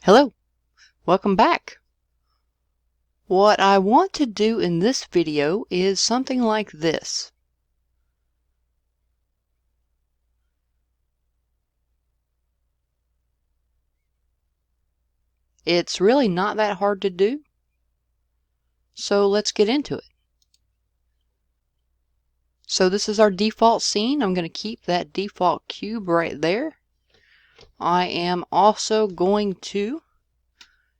Hello, welcome back. What I want to do in this video is something like this. It's really not that hard to do, so let's get into it. So this is our default scene. I'm going to keep that default cube right there. I am also going to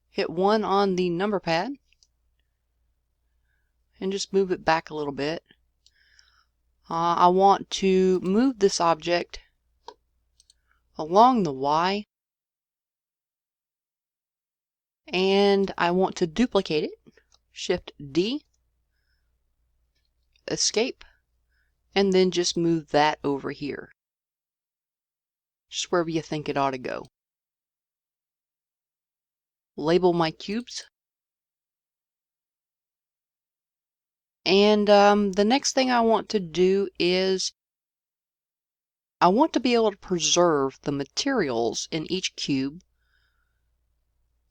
hit 1 on the number pad and just move it back a little bit. I want to move this object along the Y, and I want to duplicate it. Shift D, escape, and then just move that over here. Just wherever you think it ought to go. Label my cubes. And the next thing I want to do is I want to be able to preserve the materials in each cube.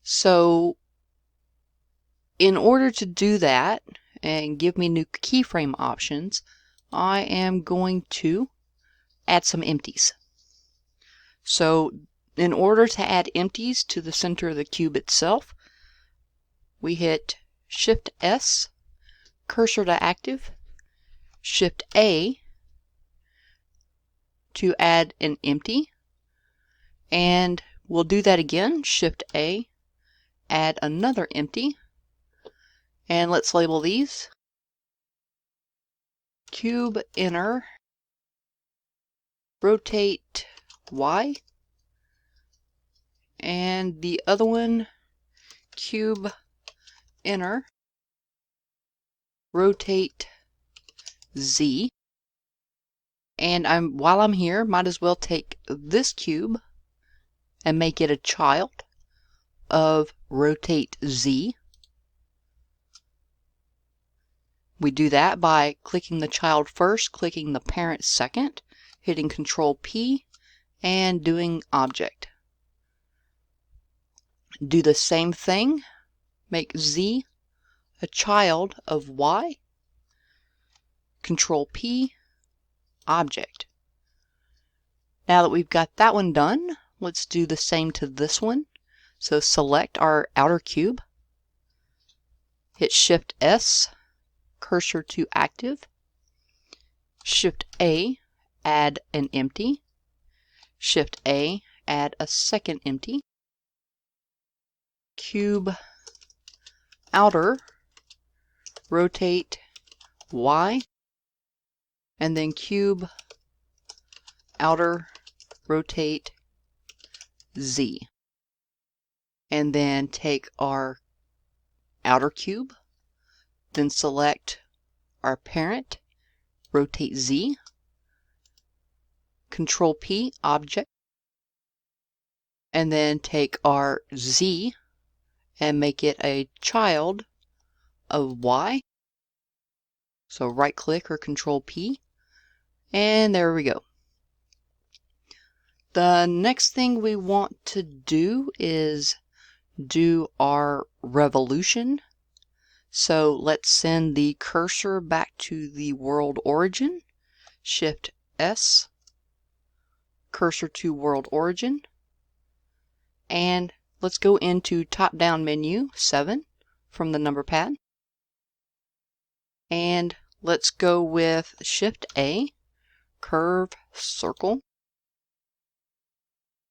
So in order to do that and give me new keyframe options, I am going to add some empties. So in order to add empties to the center of the cube itself, we hit Shift S, cursor to active, Shift A to add an empty, and we'll do that again. Shift A, add another empty, and let's label these cube inner, rotate Y, and the other one cube inner, rotate Z. And while I'm here, might as well take this cube and make it a child of rotate Z. We do that by clicking the child first, clicking the parent second, hitting Control P, and doing Object. Do the same thing, make Z a child of Y, Control P, Object. Now that we've got that one done, let's do the same to this one. So select our outer cube, hit Shift S, cursor to active, Shift A, add an empty, Shift A, add a second empty, cube outer, rotate Y, and then cube outer, rotate Z. And then take our outer cube, then select our parent, rotate Z, Control P, Object, and then take our Z and make it a child of Y. So right click or Control P, and there we go. The next thing we want to do is do our revolution. So let's send the cursor back to the world origin. Shift S, cursor to world origin. And let's go into top down menu 7 from the number pad. And let's go with Shift A, curve, circle.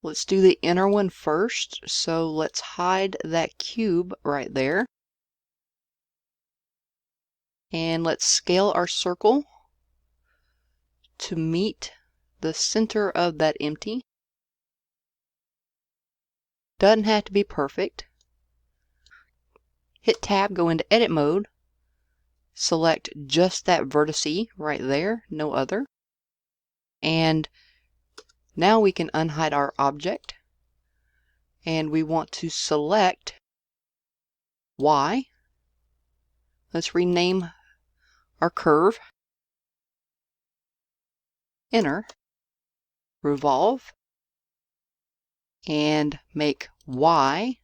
Let's do the inner one first. So let's hide that cube right there. And let's scale our circle to meet the center of that empty. Doesn't have to be perfect. Hit Tab, go into edit mode. Select just that vertice right there, no other. And now we can unhide our object. And we want to select Y. Let's rename our curve. Inner, revolve, and make Y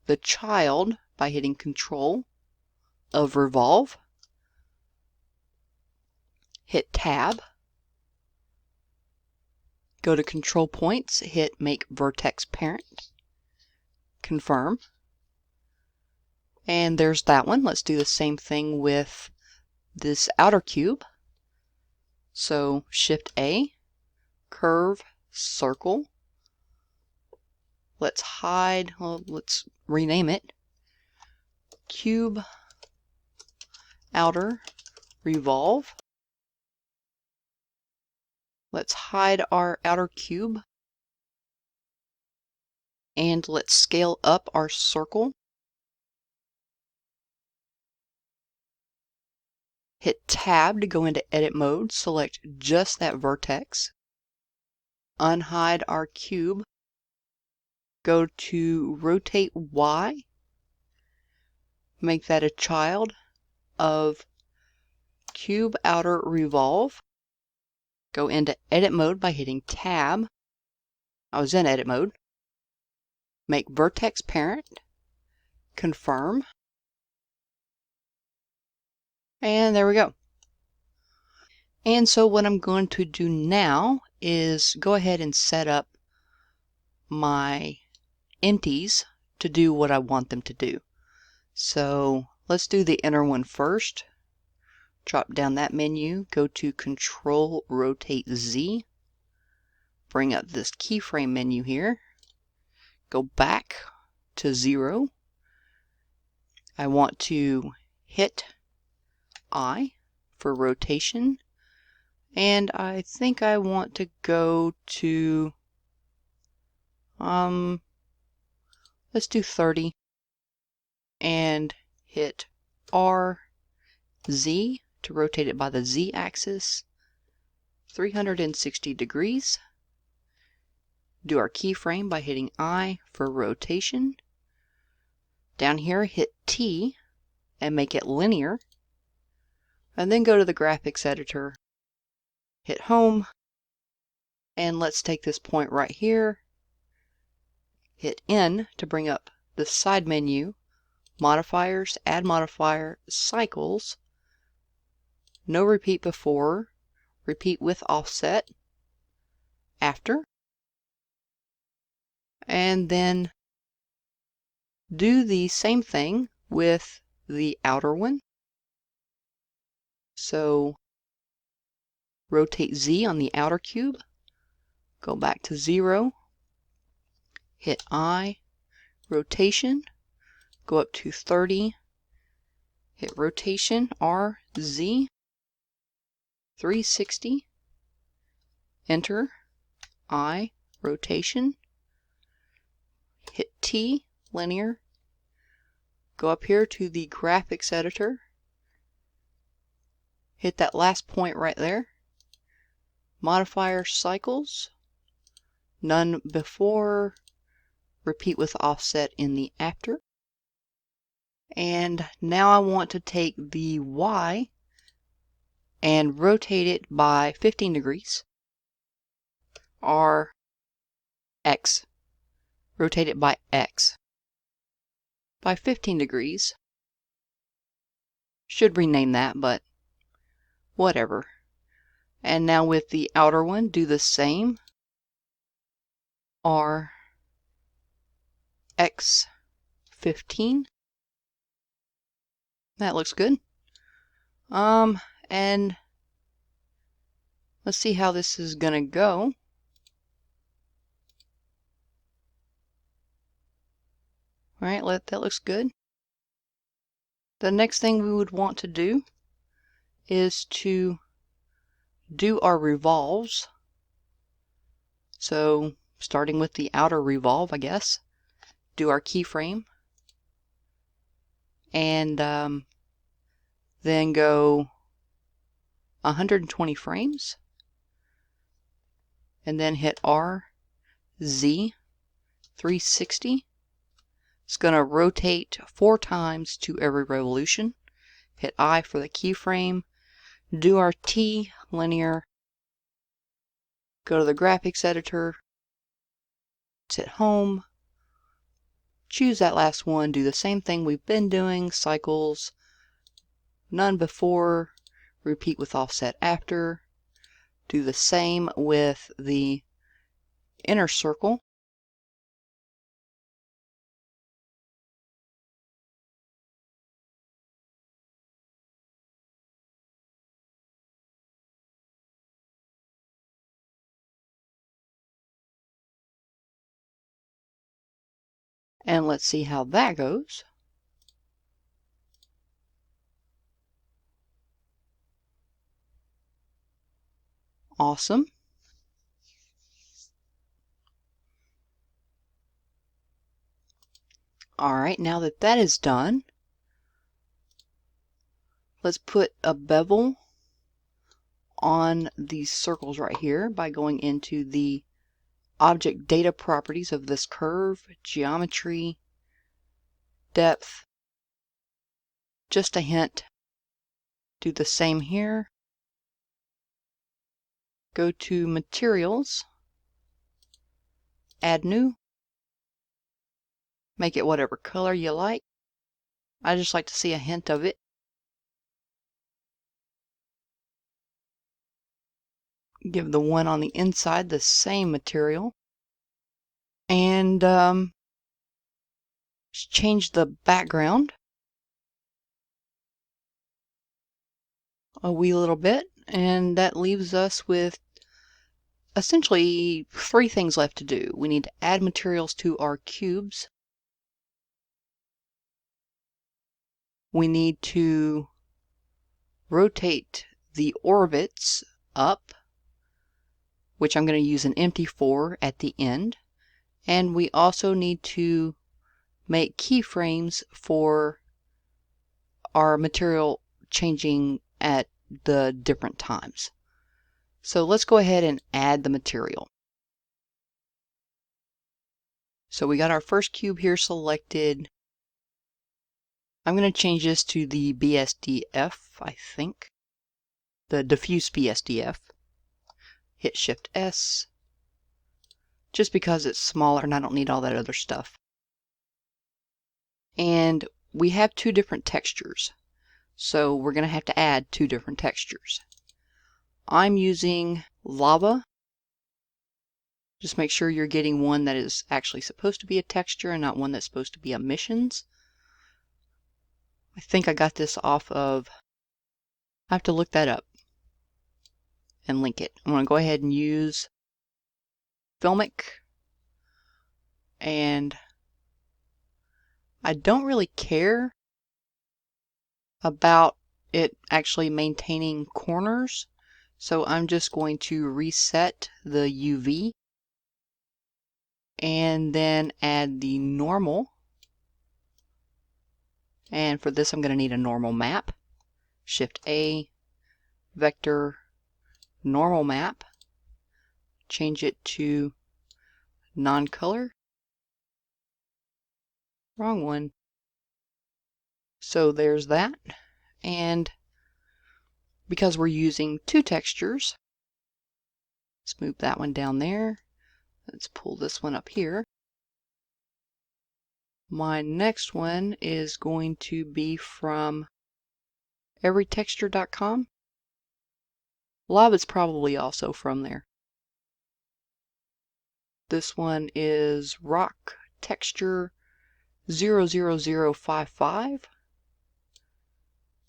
the child by hitting Control of Revolve. Hit Tab. Go to Control Points, hit Make Vertex Parent. Confirm. And there's that one. Let's do the same thing with this outer cube. So Shift A, Curve, Circle. Let's hide, well, let's rename it. Cube Outer Revolve. Let's hide our outer cube. And let's scale up our circle. Hit Tab to go into edit mode. Select just that vertex. Unhide our cube. Go to Rotate Y. Make that a child of Cube Outer Revolve. Go into edit mode by hitting Tab. I was in edit mode. Make Vertex Parent. Confirm. And there we go. And so what I'm going to do now is go ahead and set up my empties to do what I want them to do. So let's do the inner one first. Drop down that menu, go to Control Rotate Z, bring up this keyframe menu here, go back to 0. I want to hit I for rotation, and I think I want to go to let's do 30 and hit R Z to rotate it by the Z axis, 360 degrees. Do our keyframe by hitting I for rotation. Down here hit T and make it linear, and then go to the graphics editor, hit home, and let's take this point right here, hit N to bring up the side menu, modifiers, add modifier, cycles, no repeat before, repeat with offset after, and then do the same thing with the outer one. So rotate Z on the outer cube, go back to 0, hit I, rotation, go up to 30, hit rotation, R, Z, 360, enter, I, rotation, hit T, linear, go up here to the graphics editor, hit that last point right there, modifier cycles, none before, repeat with offset in the after. And now I want to take the Y and rotate it by 15 degrees. R, X. Rotate it by X. By 15 degrees. Should rename that, but whatever. And now with the outer one, do the same. R, X, 15. That looks good. And let's see how this is gonna go. Alright, that looks good. The next thing we would want to do is to do our revolves. So starting with the outer revolve, I guess, do our keyframe, and then go 120 frames, and then hit R, Z, 360. It's going to rotate 4 times to every revolution. Hit I for the keyframe, do our T, linear, go to the graphics editor, hit home, choose that last one, do the same thing we've been doing, cycles, none before, repeat with offset after, do the same with the inner circle, and let's see how that goes. Awesome. Alright, now that that is done, let's put a bevel on these circles right here by going into the object data properties of this curve, geometry, depth, just a hint. Do the same here. Go to materials, add new, make it whatever color you like. I just like to see a hint of it. Give the one on the inside the same material. And change the background a wee little bit. And that leaves us with essentially 3 things left to do. We need to add materials to our cubes. We need to rotate the orbits up, which I'm going to use an empty for at the end. And we also need to make keyframes for our material changing at the different times. So let's go ahead and add the material. So we got our first cube here selected. I'm going to change this to the BSDF, I think. The diffuse BSDF. Hit Shift S. Just because it's smaller and I don't need all that other stuff. And we have 2 different textures. So we're going to have to add 2 different textures. I'm using lava. Just make sure you're getting one that is actually supposed to be a texture and not one that's supposed to be emissions. I think I got this off of, I have to look that up and link it. I'm going to go ahead and use Filmic, and I don't really care about it actually maintaining corners, so I'm just going to reset the UV and then add the normal. And for this I'm going to need a normal map. Shift A, vector, normal map, change it to non-color. Wrong one. So there's that. And because we're using 2 textures, let's move that one down there. Let's pull this one up here. My next one is going to be from everytexture.com. Lava's probably also from there. This one is rock texture 00055.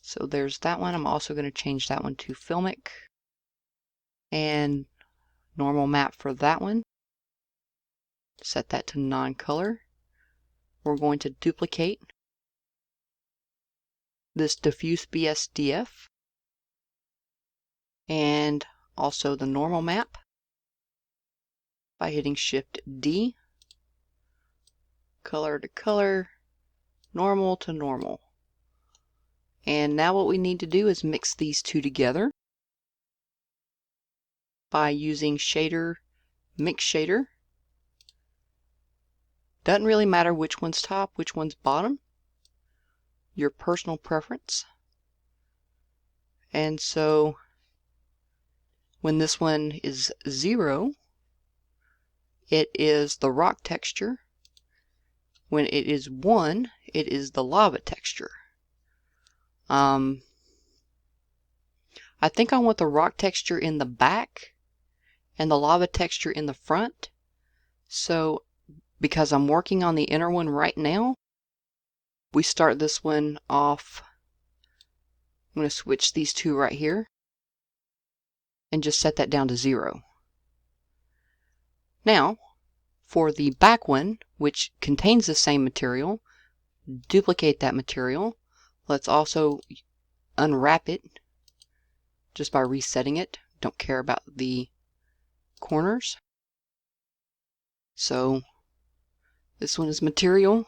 So there's that one. I'm also going to change that one to Filmic and normal map for that one. Set that to non-color. We're going to duplicate this diffuse BSDF and also the normal map by hitting Shift D, color to color, normal to normal. And now what we need to do is mix these 2 together by using shader, mix shader. Doesn't really matter which one's top, which one's bottom. Your personal preference. And so when this one is 0, it is the rock texture. When it is 1, it is the lava texture. I think I want the rock texture in the back and the lava texture in the front. So, because I'm working on the inner one right now, we start this one off. I'm going to switch these two right here and just set that down to 0. Now, for the back one, which contains the same material, duplicate that material. Let's also unwrap it just by resetting it. Don't care about the corners. So this one is material.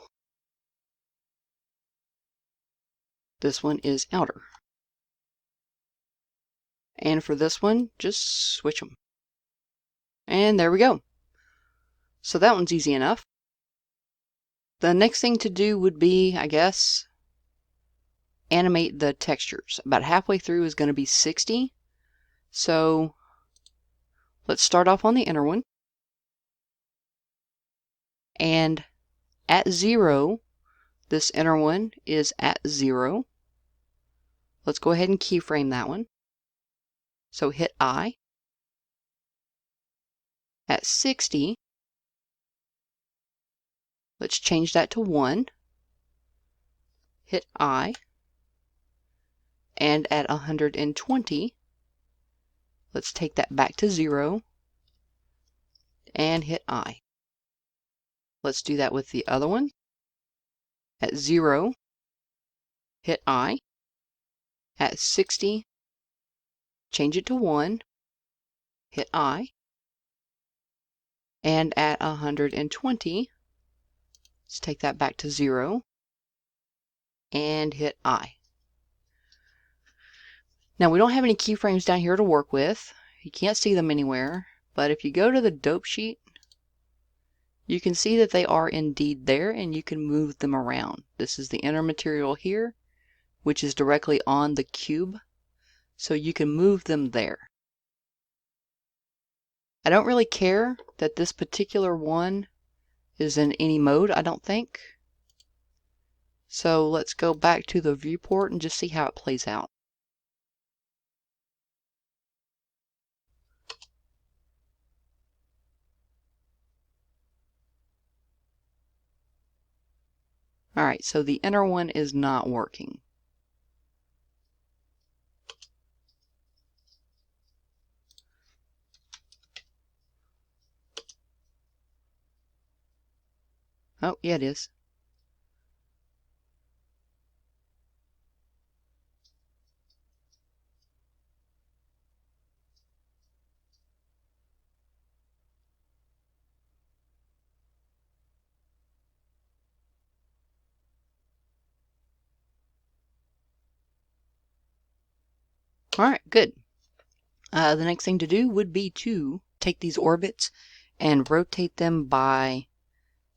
This one is outer. And for this one, just switch them. And there we go. So that one's easy enough. The next thing to do would be, I guess, animate the textures. About halfway through is going to be 60. So let's start off on the inner one. And at 0, this inner one is at 0. Let's go ahead and keyframe that one. So hit I. At 60, let's change that to 1. Hit I. And at 120, let's take that back to 0 and hit I. Let's do that with the other one. At 0, hit I. At 60, change it to 1, hit I. And at 120, let's take that back to 0 and hit I. Now we don't have any keyframes down here to work with. You can't see them anywhere, but if you go to the dope sheet, you can see that they are indeed there and you can move them around. This is the inner material here, which is directly on the cube, so you can move them there. I don't really care that this particular one is in any mode, I don't think. So let's go back to the viewport and just see how it plays out. Alright, so the inner one is not working. Oh, yeah, it is. Alright, good. The next thing to do would be to take these orbits and rotate them by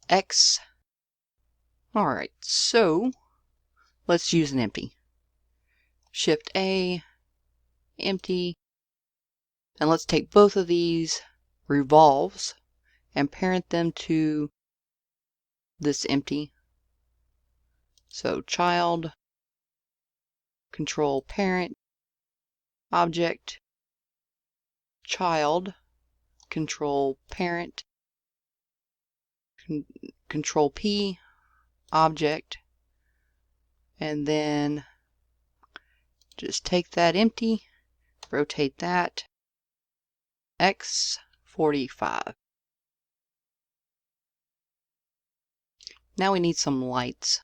X. Alright, so let's use an empty. Shift A, empty, and let's take both of these revolves and parent them to this empty. So child, control parent, object, child, control parent, control P, object, and then just take that empty, rotate that, X 45. Now we need some lights.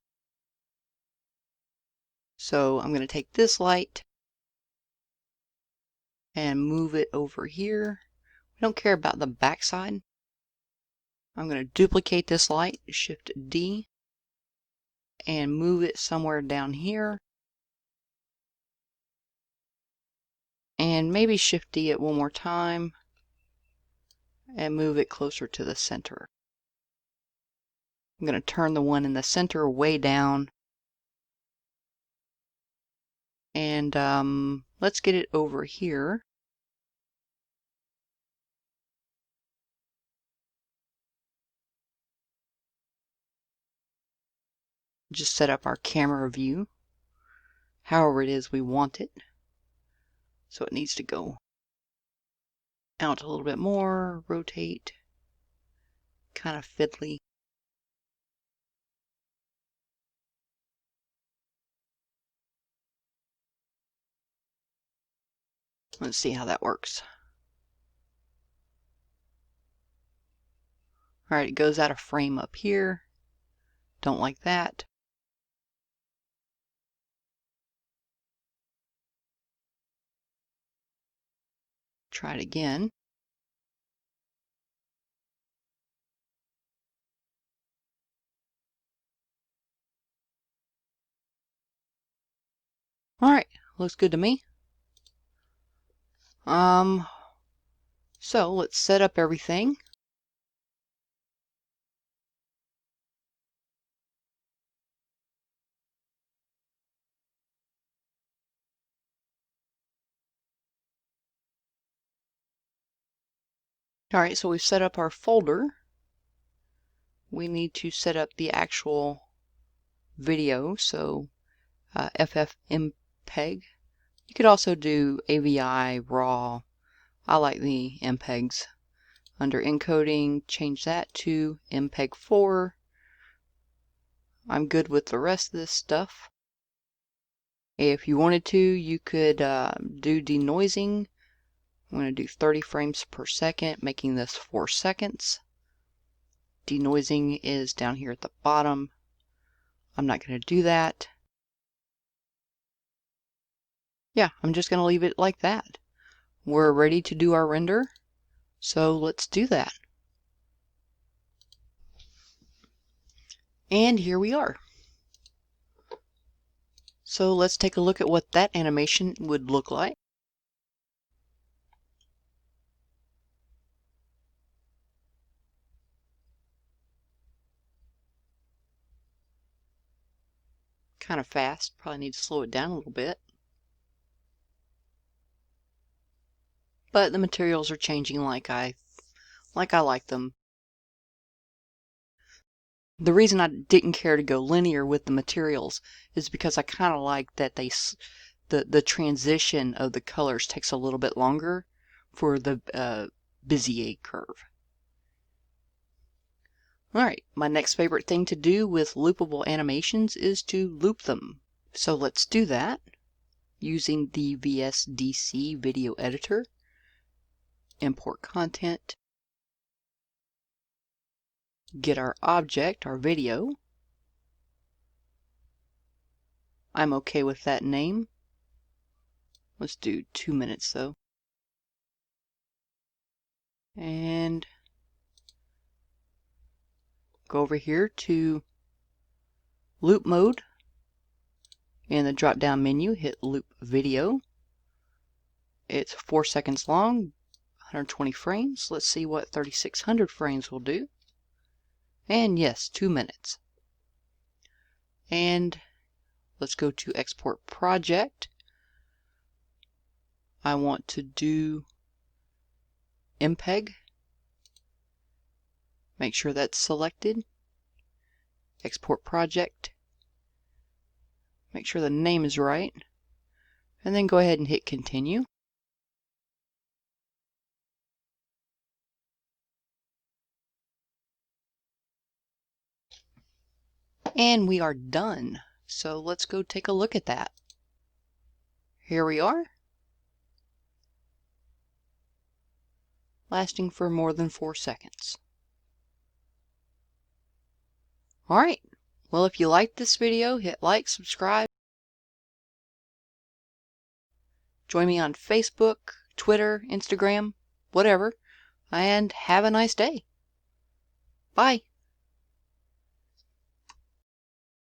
So I'm going to take this light and move it over here. We don't care about the back side. I'm going to duplicate this light, Shift D, and move it somewhere down here. And maybe Shift D it one more time and move it closer to the center. I'm going to turn the one in the center way down. And let's get it over here. just set up our camera view however it is we want it. So it needs to go out a little bit more, rotate, kind of fiddly. Let's see how that works. Alright, it goes out of frame up here. Don't like that. Try it again. Alright, looks good to me. So let's set up everything. Alright, so we've set up our folder. We need to set up the actual video, so FFmpeg. You could also do AVI, RAW. I like the MPEGs. Under encoding, change that to MPEG 4. I'm good with the rest of this stuff. If you wanted to, you could do denoising. I'm going to do 30 frames per second, making this 4 seconds. Denoising is down here at the bottom. I'm not going to do that. Yeah, I'm just going to leave it like that. We're ready to do our render, so let's do that. And here we are. So let's take a look at what that animation would look like. Kind of fast, probably need to slow it down a little bit. But the materials are changing like I like them. The reason I didn't care to go linear with the materials is because I kind of like that the transition of the colors takes a little bit longer for the Bezier curve. Alright, my next favorite thing to do with loopable animations is to loop them. So let's do that using the VSDC video editor. Import content. Get our object, our video. I'm okay with that name. Let's do 2 minutes though. And go over here to loop mode. In the drop down menu, hit loop video. It's 4 seconds long, 120 frames. Let's see what 3600 frames will do. And yes, 2 minutes. And let's go to export project. I want to do MPEG. Make sure that's selected. Export project. Make sure the name is right. And then go ahead and hit continue. And we are done. So let's go take a look at that. Here we are. Lasting for more than 4 seconds. Alright, well if you liked this video, hit like, subscribe. Join me on Facebook, Twitter, Instagram, whatever, and have a nice day. Bye.